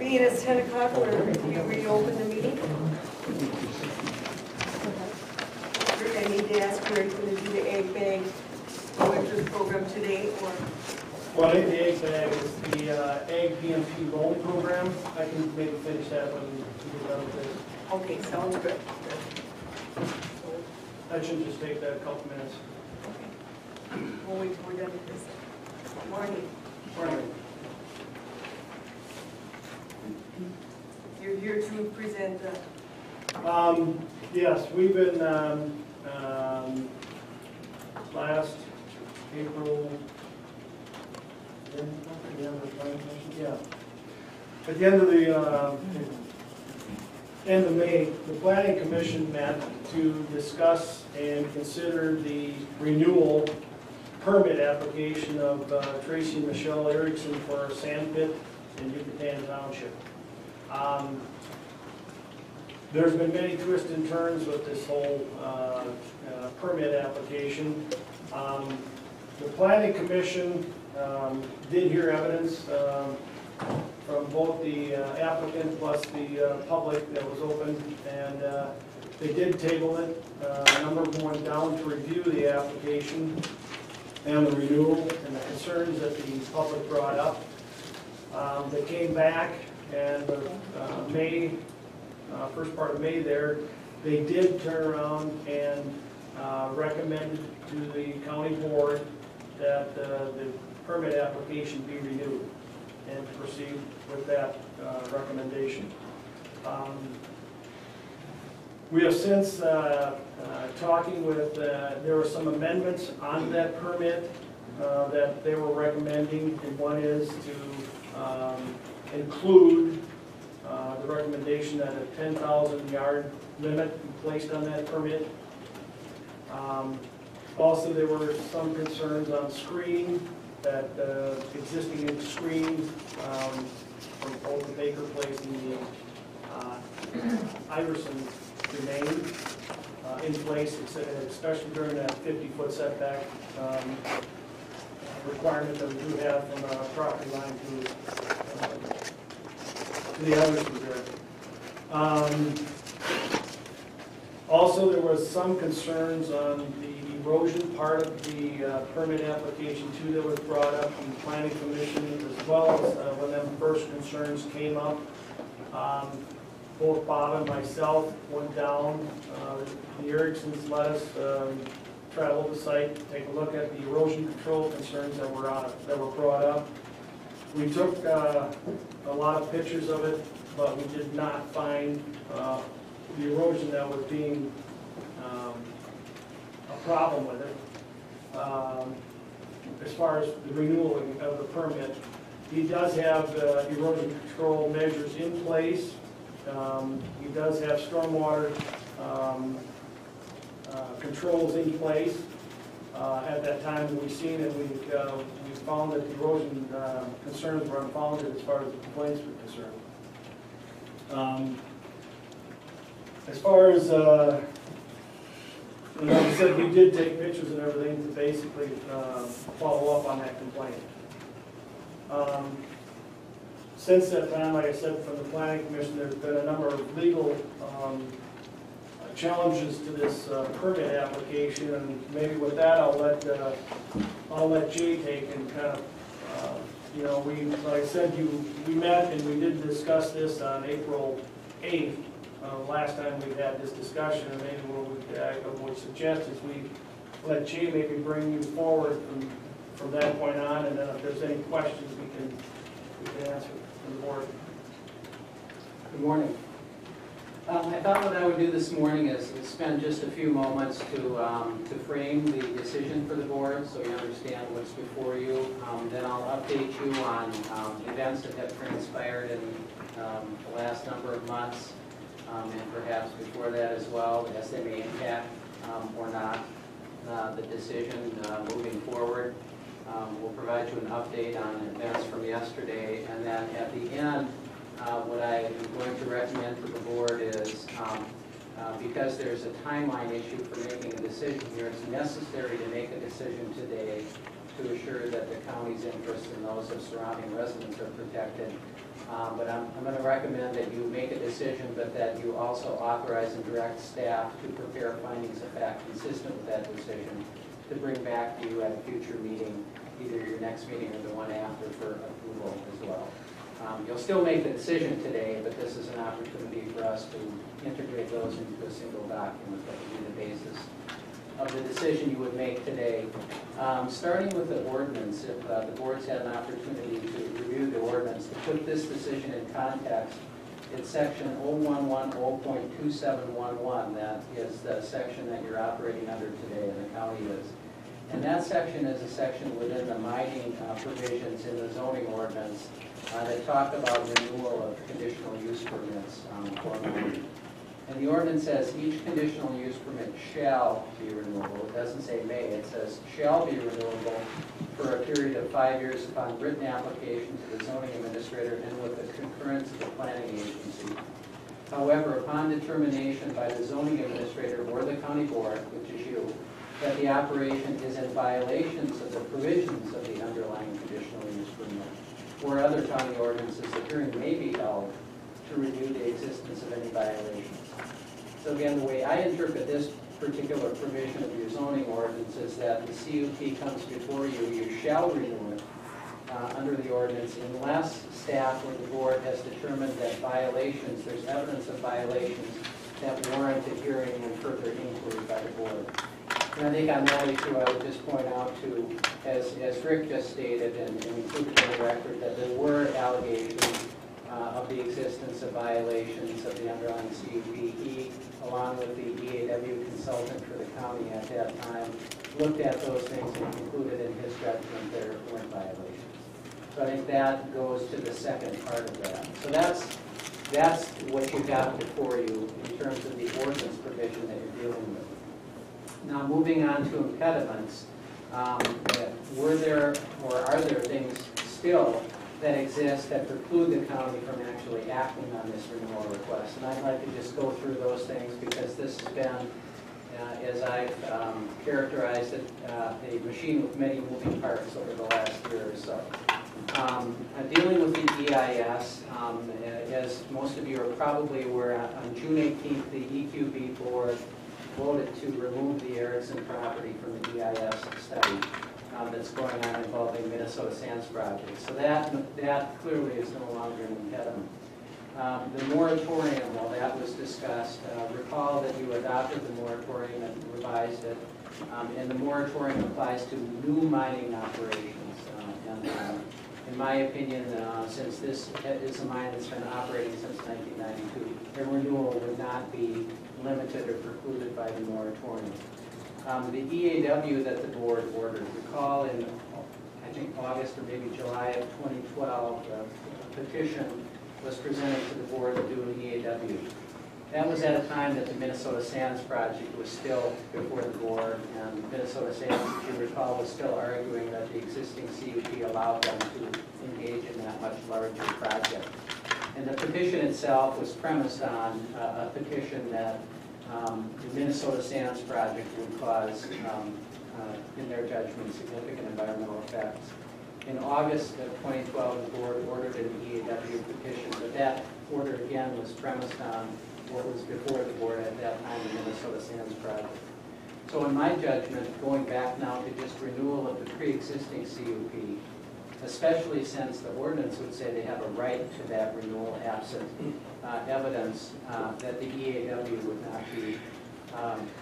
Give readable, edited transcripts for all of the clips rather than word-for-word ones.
Being it's 10 o'clock, we reopen the meeting. I need to ask where you're going to do the egg bag winter program today, or? Well, I think the egg bag is the egg BMP loan program. I can maybe finish that when we get done with this. Okay, sounds good. That should just take that a couple minutes. Okay. We'll wait till we're done with this. Morning. Morning. You're here to present Yes, we've been last April. Yeah. At the end of May, the Planning Commission met to discuss and consider the renewal permit application of Tracy and Michelle Erickson for a sand pit in Yucatan Township. There's been many twists and turns with this whole permit application. The Planning Commission did hear evidence from both the applicant plus the public that was open, and they did table it. A number of them went down to review the application and the renewal and the concerns that the public brought up. They came back, and first part of May there, they did turn around and recommended to the county board that the permit application be renewed and to proceed with that recommendation. We have since talking with, there were some amendments on that permit that they were recommending, and one is to include the recommendation that a 10,000 yard limit be placed on that permit. Also, there were some concerns on screening, that existing screens from both the Baker Place and the Erickson remain in place, especially during that 50-foot setback requirement that we do have from a property line to the Erickson there. Also, there was some concerns on the erosion part of the permit application too that was brought up from the Planning Commission, as well as when them first concerns came up. Both Bob and myself went down. The Ericksons let us travel the site, take a look at the erosion control concerns that were brought up. We took a lot of pictures of it, but we did not find the erosion that was being a problem with it. As far as the renewal of the permit, he does have erosion control measures in place. He does have stormwater controls in place. At that time when we seen it, we found that the erosion concerns were unfounded as far as the complaints were concerned. As far as, like I said, we did take pictures and everything to basically follow up on that complaint. Since that time, like I said, from the Planning Commission, there's been a number of legal challenges to this permit application, and maybe with that, I'll let Jay take and kind of, you know, like I said, we met and we did discuss this on April 8th. Last time we had this discussion, and maybe what I would suggest is we let Jay maybe bring you forward from that point on, and then if there's any questions, we can answer from the board. Good morning. I thought what I would do this morning is spend just a few moments to frame the decision for the board so you understand what's before you. Then I'll update you on events that have transpired in the last number of months, and perhaps before that as well, as they may impact or not the decision moving forward. We'll provide you an update on events from yesterday, and then at the end, what I'm going to recommend to the board is, because there's a timeline issue for making a decision here, it's necessary to make a decision today to to assure that the county's interests and those of surrounding residents are protected. But I'm going to recommend that you make a decision, but that you also authorize and direct staff to prepare findings of fact consistent with that decision to bring back to you at a future meeting, either your next meeting or the one after, for approval as well. You'll still make the decision today, but this is an opportunity for us to integrate those into a single document that will be the basis of the decision you would make today. Starting with the ordinance, if the board's had an opportunity to review the ordinance, to put this decision in context, it's section 0110.2711. That is the section that you're operating under today, and the county is. And that section is a section within the mining provisions in the zoning ordinance that talk about renewal of conditional use permits for mining. And the ordinance says each conditional use permit shall be renewable. It doesn't say may, it says shall be renewable for a period of 5 years upon written application to the zoning administrator and with the concurrence of the planning agency. However, upon determination by the zoning administrator or the county board, which is you, that the operation is in violations of the provisions of the underlying conditional use permit or other county ordinances, the hearing may be held to review the existence of any violations. So again, the way I interpret this particular provision of your zoning ordinance is that the CUP comes before you, you shall renew it under the ordinance unless staff or the board has determined that violations, there's evidence of violations that warrant a hearing and further inquiry by the board. And I think on that issue, I would just point out to, as Rick just stated and included in the record, that there were allegations of the existence of violations of the underlying CUP. He, along with the EAW consultant for the county at that time, looked at those things and concluded in his judgment there weren't violations. So I think that goes to the second part of that. So that's what you got before you in terms of the ordinance provision that you're dealing with. Now, moving on to impediments, were there or are there things still that exist that preclude the county from actually acting on this renewal request? And I'd like to just go through those things because this has been, as I've characterized it, a machine with many moving parts over the last year or so. Dealing with the EIS, as most of you are probably aware, on June 18th, the EQB board voted to remove the Erickson property from the EIS study that's going on involving Minnesota Sands project. So that clearly is no longer an impediment. The moratorium, well, that was discussed. Recall that you adopted the moratorium and revised it. And the moratorium applies to new mining operations. In my opinion, since this is a mine that's been operating since 1992, a renewal would not be limited or precluded by the moratorium. The EAW that the board ordered, recall in, I think, August or maybe July of 2012, a petition was presented to the board to do an EAW. That was at a time that the Minnesota Sands project was still before the board, and Minnesota Sands, if you recall, was still arguing that the existing CUP allowed them to engage in that much larger project. And the petition itself was premised on a petition that the Minnesota Sands project would cause, in their judgment, significant environmental effects. In August of 2012, the board ordered an EAW petition, but that order again was premised on what was before the board at that time, the Minnesota Sands project. So in my judgment, going back now to just renewal of the pre-existing CUP, especially since the ordinance would say they have a right to that renewal absent evidence that the EAW would not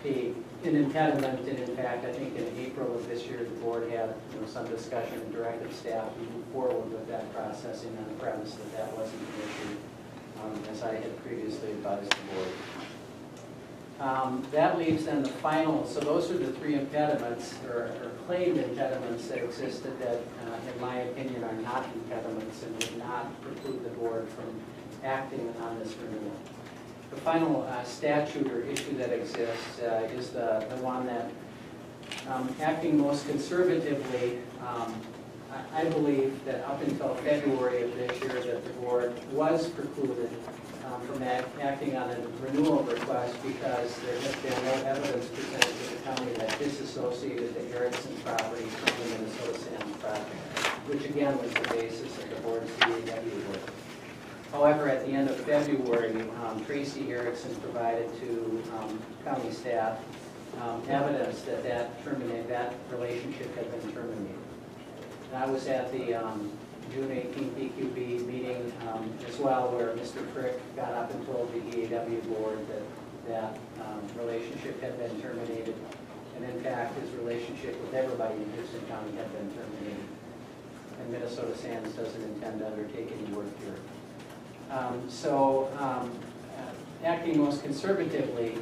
be an impediment. And in fact, I think in April of this year, the board had some discussion and directed staff to move forward with that processing on the premise that that wasn't an issue, as I had previously advised the board. That leaves then the final, so those are the three impediments, or claimed impediments that existed that, in my opinion, are not impediments and would not preclude the board from acting on this renewal. The final statute or issue that exists is the one that, acting most conservatively, I believe that up until February of this year that the board was precluded from acting on a renewal request because there has been no evidence presented to the county that disassociated the Erickson property from the Minnesota Sands project, which again was the basis of the board's DAW work. However, at the end of February, Tracy Erickson provided to county staff evidence that that relationship had been terminated. And I was at the June 18th EQB meeting as well, where Mr. Frick got up and told the EAW board that relationship had been terminated. And in fact, his relationship with everybody in Houston County had been terminated. And Minnesota Sands doesn't intend to undertake any work here. Acting most conservatively,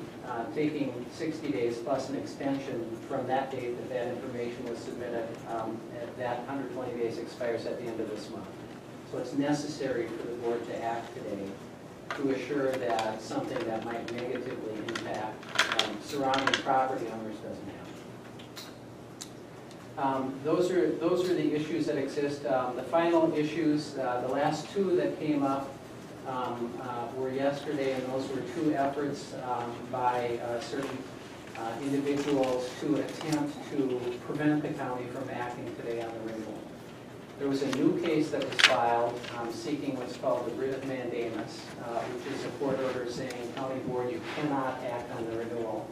taking 60 days plus an extension from that date that information was submitted, that 120 days expires at the end of this month. So it's necessary for the board to act today to assure that something that might negatively impact surrounding property owners doesn't happen. Those are the issues that exist. The final issues, the last two that came up were yesterday, and those were two efforts by certain individuals to attempt to prevent the county from acting today on the renewal. There was a new case that was filed seeking what's called the writ of mandamus, which is a court order saying, county board, you cannot act on the renewal.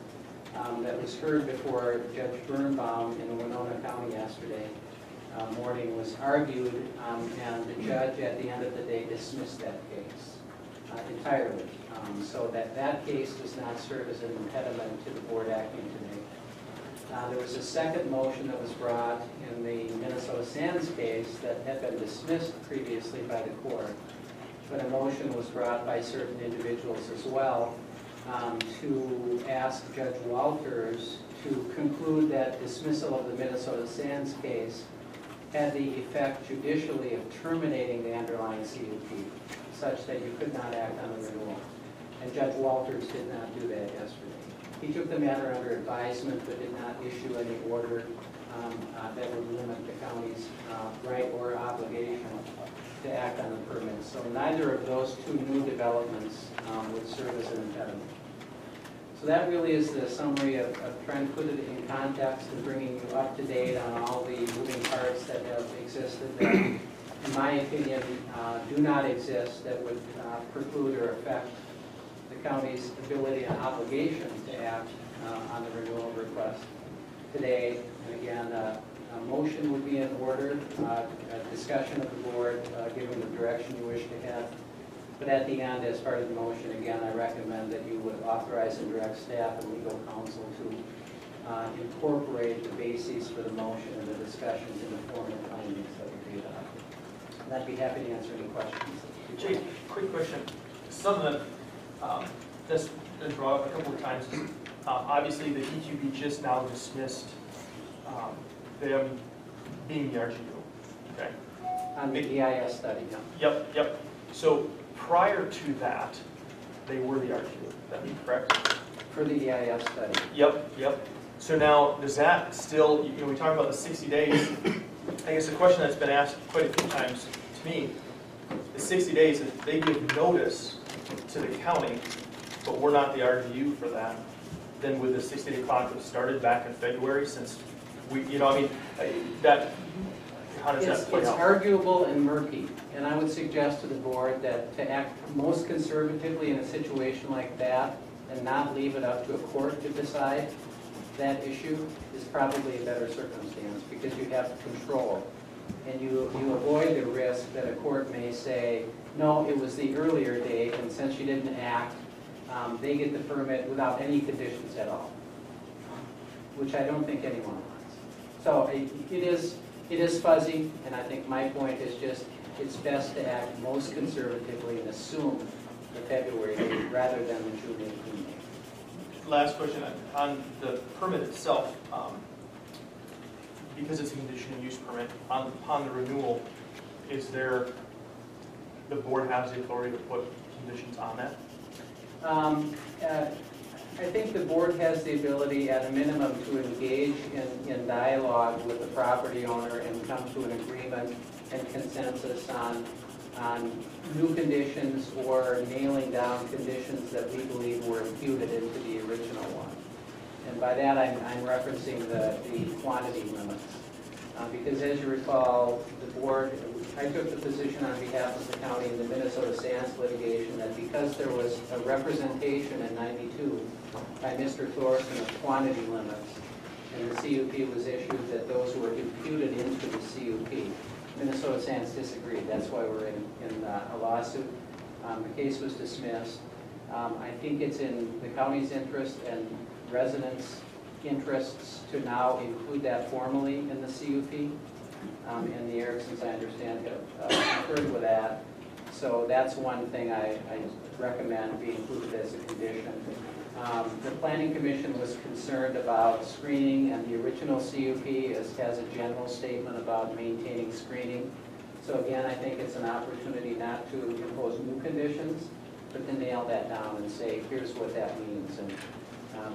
That was heard before Judge Birnbaum in Winona County yesterday morning, was argued, and the judge at the end of the day dismissed that case entirely. So that case does not serve as an impediment to the board acting today. There was a second motion that was brought in the Minnesota Sands case that had been dismissed previously by the court, but a motion was brought by certain individuals as well to ask Judge Walters to conclude that dismissal of the Minnesota Sands case had the effect judicially of terminating the underlying CUP, such that you could not act on the renewal. And Judge Walters did not do that yesterday. He took the matter under advisement but did not issue any order that would limit the county's right or obligation to act on the permit. So neither of those two new developments would serve as an impediment. So that really is the summary of trying to put it in context and bringing you up to date on all the moving parts that have existed that, in my opinion, do not exist, that would preclude or affect the county's ability and obligation to act on the renewal request today. And again, a motion would be in order, a discussion of the board, given the direction you wish to have. But at the end, as part of the motion, again, I recommend that you would authorize and direct staff and legal counsel to incorporate the bases for the motion and the discussions in the form of findings that would be adopted. And I'd be happy to answer any questions. Jake, quick question. Some of that's been brought up a couple of times. Obviously, the EQB just now dismissed them being the RGU. Okay. On the EIS study, yeah. Yep. So prior to that, they were the RGU. That be correct? For the EIS study. Yep. So now, does that still? We talk about the 60 days. I guess the question that's been asked quite a few times to me: the 60 days, if they give notice to the county, but we're not the RGU for that, then would the 60-day clock have started back in February? Since we, that. How does that play out? It's arguable and murky, and I would suggest to the board that to act most conservatively in a situation like that and not leave it up to a court to decide that issue is probably a better circumstance, because you have control and you avoid the risk that a court may say, no, it was the earlier date, and since you didn't act, they get the permit without any conditions at all, which I don't think anyone wants. So it is fuzzy, and I think my point is just it's best to act most conservatively and assume the February date rather than the June 18th date. Last question on the permit itself, because it's a conditional use permit. Upon the renewal, is there the board has the authority to put conditions on that? I think the board has the ability, at a minimum, to engage in dialogue with the property owner and come to an agreement and consensus on on new conditions or nailing down conditions that we believe were imputed into the original one. And by that, I'm referencing the quantity limits. Because as you recall, the board, I took the position on behalf of the county in the Minnesota Sands litigation that because there was a representation in '92 by Mr. Thorson of quantity limits, and the CUP was issued, that those were imputed into the CUP. Minnesota Sands disagreed. That's why we're in a lawsuit. The case was dismissed. I think it's in the county's interest and residents' interests to now include that formally in the CUP. And the Ericksons, I understand, have concurred with that. So that's one thing I recommend be included as a condition. The Planning Commission was concerned about screening, and the original CUP has a general statement about maintaining screening. So again, I think it's an opportunity not to impose new conditions, but to nail that down and say, here's what that means. And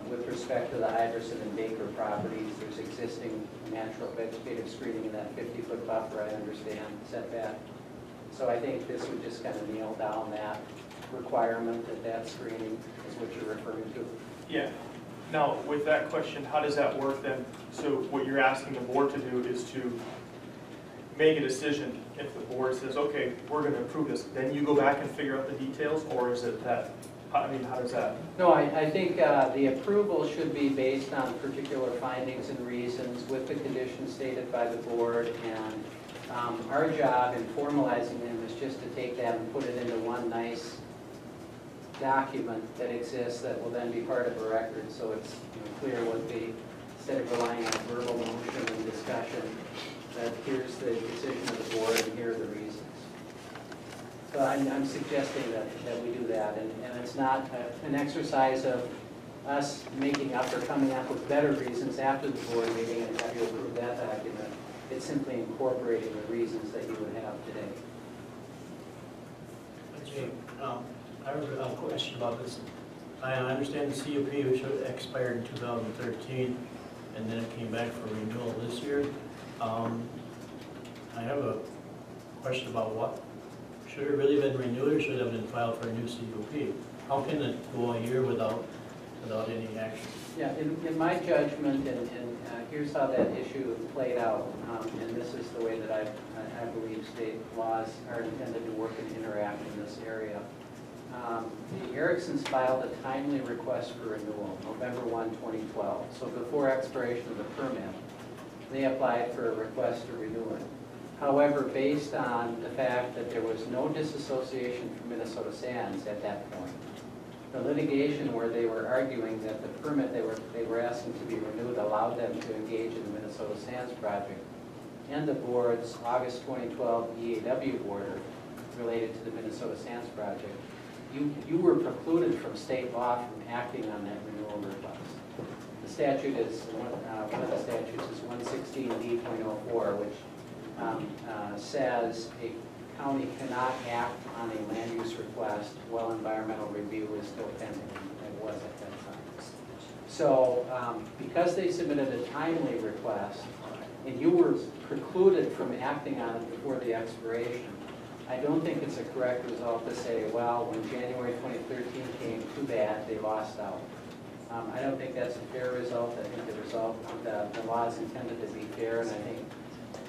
with respect to the Iverson and Baker properties, there's existing natural vegetative screening in that 50-foot buffer, I understand, setback. So I think this would just kind of nail down that requirement that screening is what you're referring to. Yeah. Now, with that question, how does that work then? So what you're asking the board to do is to make a decision. If the board says, okay, we're going to approve this, then you go back and figure out the details, or is it that, I mean, how does that? No, I think the approval should be based on particular findings and reasons with the conditions stated by the board, and our job in formalizing them is just to take that and put it into one nice document that exists that will then be part of a record, so it's clear what the, instead of relying on verbal motion and discussion, that here's the decision of the board and here are the reasons. So I'm suggesting that we do that, and it's not an exercise of us making up or coming up with better reasons after the board meeting and have you approve that document. It's simply incorporating the reasons that you would have today. Jay, I have a question about this. I understand the CUP which expired in 2013, and then it came back for renewal this year. I have a question about what, should it really have been renewed or should it have been filed for a new CUP? How can it go a year without any action? Yeah, in my judgment, and here's how that issue played out, and this is the way that I believe state laws are intended to work and interact in this area. The Ericksons filed a timely request for renewal, November 1, 2012. So before expiration of the permit, they applied for a request to renew it. However, based on the fact that there was no disassociation from Minnesota Sands at that point, the litigation where they were arguing that the permit they were asking to be renewed allowed them to engage in the Minnesota Sands project, and the board's August 2012 EAW order related to the Minnesota Sands project, you were precluded from state law from acting on that renewal request. The statute is, one of the statutes is 116D.04, which says a county cannot act on a land use request while environmental review is still pending, and it was at that time. So because they submitted a timely request, and you were precluded from acting on it before the expiration, I don't think it's a correct result to say, well, when January 2013 came, too bad, they lost out. I don't think that's a fair result. I think the result of the law is intended to be fair, and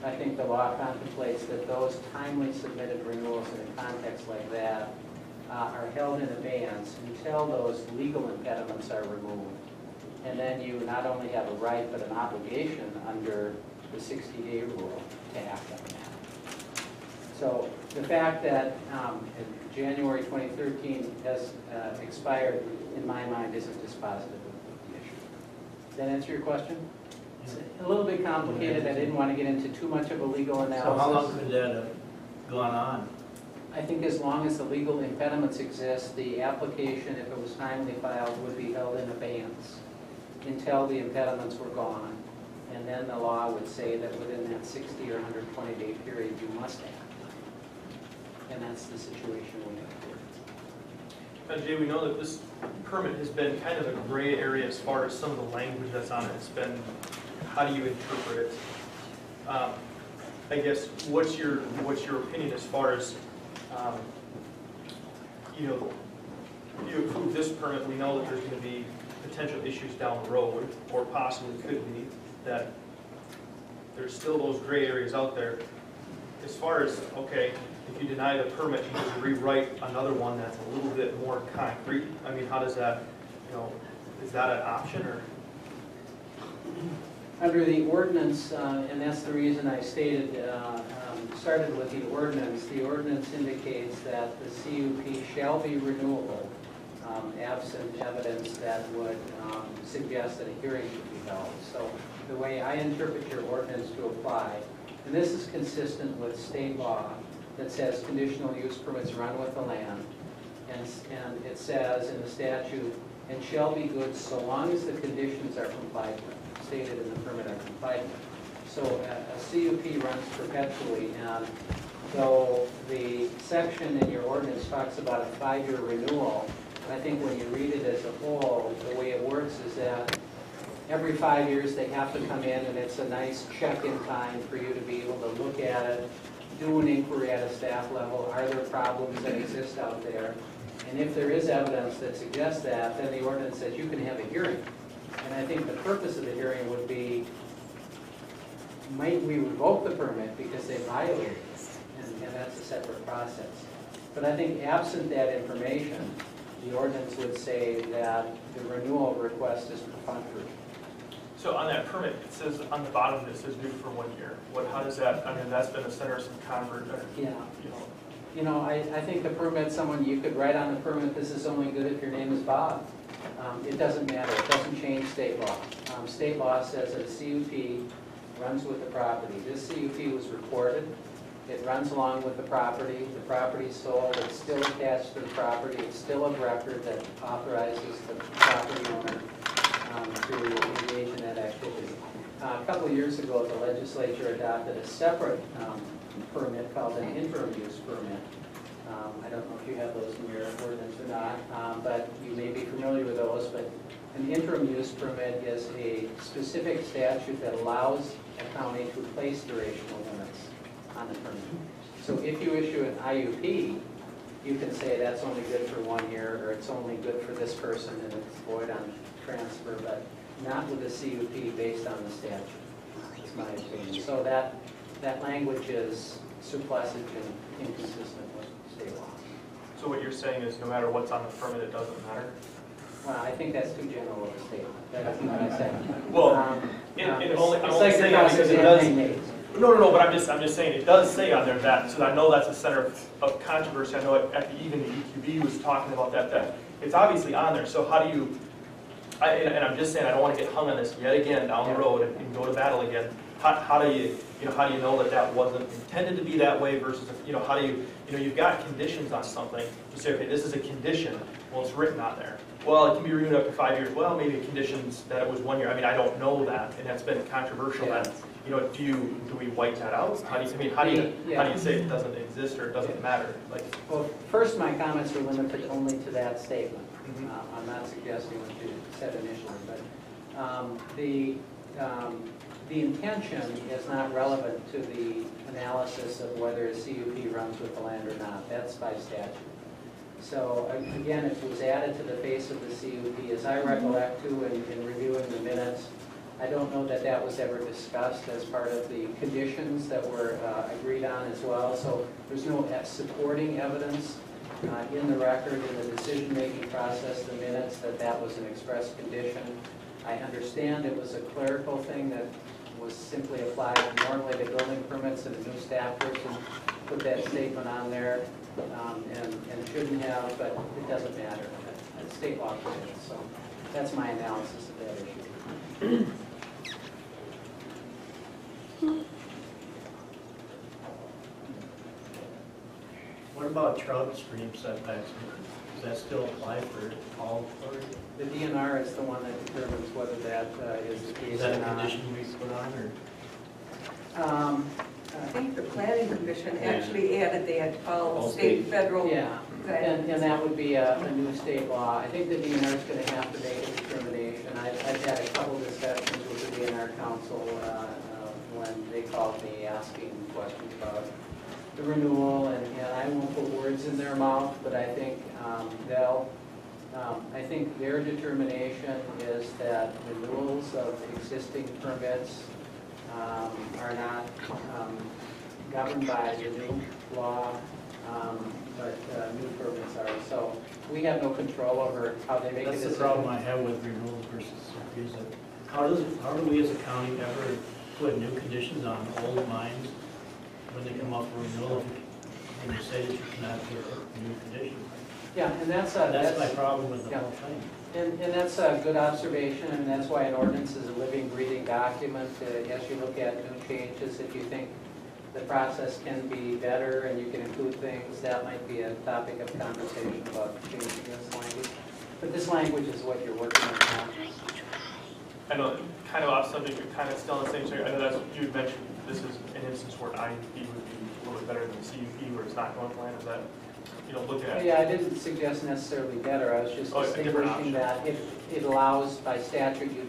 I think the law contemplates that those timely submitted renewals in a context like that are held in abeyance until those legal impediments are removed. And then you not only have a right, but an obligation under the 60-day rule to act on that. So the fact that January 2013 has expired, in my mind, isn't dispositive of the issue. Does that answer your question? It's a little bit complicated. I didn't want to get into too much of a legal analysis. So how long could that have gone on? I think as long as the legal impediments exist, the application, if it was timely filed, would be held in abeyance until the impediments were gone. And then the law would say that within that 60 or 120-day period, you must act. And that's the situation we have here. Jay, we know that this permit has been kind of a gray area as far as some of the language that's on it. It's been, how do you interpret it? I guess, what's your opinion as far as you know, you approve this permit, we know that there's going to be potential issues down the road, or possibly could be, that there's still those gray areas out there. As far as, okay, if you deny the permit, you just rewrite another one that's a little bit more concrete. I mean, how does that, you know, is that an option, or? Under the ordinance, and that's the reason I stated, started with the ordinance indicates that the CUP shall be renewable, absent evidence that would suggest that a hearing should be held. So the way I interpret your ordinance to apply, and this is consistent with state law that says conditional use permits run with the land, and it says in the statute, and shall be good so long as the conditions are complied with, stated in the permit are complied with. So a CUP runs perpetually, and though the section in your ordinance talks about a 5-year renewal, I think when you read it as a whole, the way it works is that every 5 years they have to come in, and it's a nice check-in time for you to be able to look at it, do an inquiry at a staff level. Are there problems that exist out there? And if there is evidence that suggests that, then the ordinance says you can have a hearing. And I think the purpose of the hearing would be, might we revoke the permit because they violated it? And that's a separate process. But I think absent that information, the ordinance would say that the renewal request is perfunctory. So on that permit, it says on the bottom, it says good for 1 year. How does that, I mean, that's been a center of some convert, Yeah. you know. You know, I think the permit, you could write on the permit, this is only good if your name is Bob. It doesn't matter, it doesn't change state law. State law says that a CUP runs with the property. This CUP was recorded, it runs along with the property is sold, it's still attached to the property, it's still a record that authorizes the property owner to engage in that activity. A couple of years ago, the legislature adopted a separate permit called an interim use permit. I don't know if you have those in your ordinance or not, but you may be familiar with those. But an interim use permit is a specific statute that allows a county to place durational limits on the permit. So if you issue an IUP, you can say that's only good for 1 year, or it's only good for this person and it's void on transfer, but not with a CUP based on the statute. That's my opinion. So that language is surplusage and inconsistent with state law. So what you're saying is no matter what's on the permit, it doesn't matter? Well, I think that's too general of a statement. That's what I said. Well, It's like you're cross-examining me. No, but I'm just saying, it does say on there that, so I know that's a center of controversy. I know even the EQB was talking about that it's obviously on there, so how do you, and I'm just saying, I don't want to get hung on this yet again down the road and go to battle again. How do you know that wasn't intended to be that way versus, how do you've got conditions on something. You say, okay, this is a condition. Well, it's written on there. Well, it can be renewed up to 5 years. Well, maybe conditions that it was 1 year. I mean, I don't know that, and that's been controversial. Yeah. That, do we wipe that out? How do you say it doesn't exist or it doesn't matter? Well, first, my comments were limited only to that statement. I'm not suggesting what you said initially, but the intention is not relevant to the analysis of whether a CUP runs with the land or not. That's by statute. So again, if it was added to the face of the CUP, as I recollect too in reviewing the minutes, I don't know that that was ever discussed as part of the conditions that were agreed on as well. So there's no supporting evidence in the record, in the decision-making process, the minutes, that was an express condition. I understand it was a clerical thing that was simply applied normally to building permits, and a new staff person put that statement on there, and shouldn't have, but it doesn't matter. That's state law permits, so that's my analysis of that issue. What about trout stream setbacks? Does that still apply for all quarters? The DNR is the one that determines whether that is the case Is that or a not. condition we put on, or? I think the planning commission actually added that all All state and state. federal. Yeah, and that would be a new state law. I think the DNR is going to have to make a determination. I've had a couple discussions with the DNR council when they called me asking questions about the renewal, and I won't put words in their mouth, but I think I think their determination is that renewals of existing permits are not governed by the new law, but new permits are. So we have no control over how they make a That's decision. the problem I have with renewals versus CUP, is that how do we as a county ever put new conditions on old mines when they come up for renewal, and you say that you cannot put a new condition? Yeah, and that's My problem with the yeah. whole thing. And that's a good observation, and that's why an ordinance is a living, breathing document. As you look at new changes, if you think the process can be better and you can include things, that might be a topic of conversation about changing this language. But this language is what you're working on now. I know, kind of off subject, but kind of still on the same subject. I know that's what you had mentioned, this is an instance where IUP would be a little bit better than the CUP, where it's not going plan. Is that, looking at? Yeah, I didn't suggest necessarily better, I was just a different distinguishing that it allows by statute you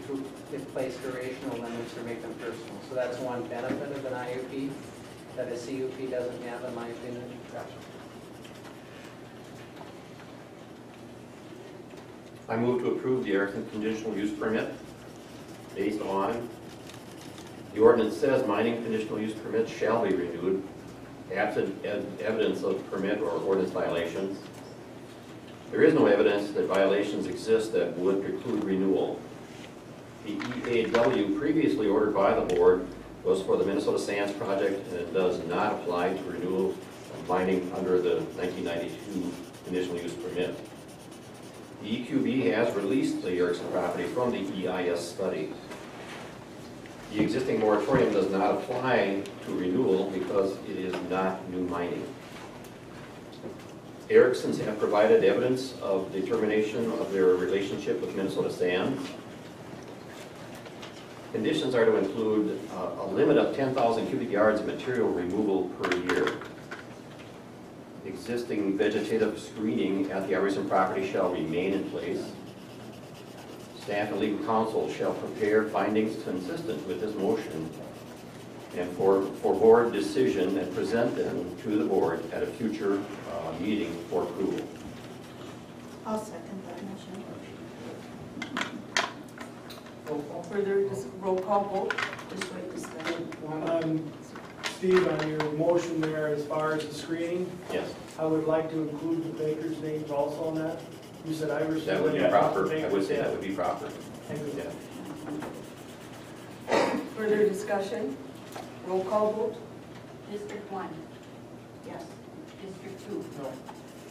to place durational limits or make them personal. So that's one benefit of an IUP that a CUP doesn't have, in my opinion. I move to approve the Erickson conditional use permit based on the ordinance says mining conditional use permits shall be renewed absent evidence of permit or ordinance violations. There is no evidence that violations exist that would preclude renewal. The EAW previously ordered by the board was for the Minnesota Sands project, and it does not apply to renewal of mining under the 1992 conditional use permit. The EQB has released the Erickson property from the EIS study. The existing moratorium does not apply to renewal because it is not new mining. Ericksons have provided evidence of determination of their relationship with Minnesota Sands. Conditions are to include a limit of 10,000 cubic yards of material removal per year. Existing vegetative screening at the Erickson property shall remain in place. Staff and legal counsel shall prepare findings consistent with this motion and for board decision and present them to the board at a future meeting for approval. I'll second that motion. Further roll call vote, just wait this time. Steve, on your motion there, as far as the screening, Yes, I would like to include the bakers' names also on that. You said Irish. that would be proper. I would say that would be proper. Thank you. Yeah. Further discussion, roll call vote? District 1, Yes. District 2, No.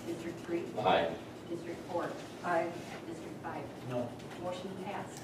District 3, Aye. District 4, Aye. District 5. No. Motion passed.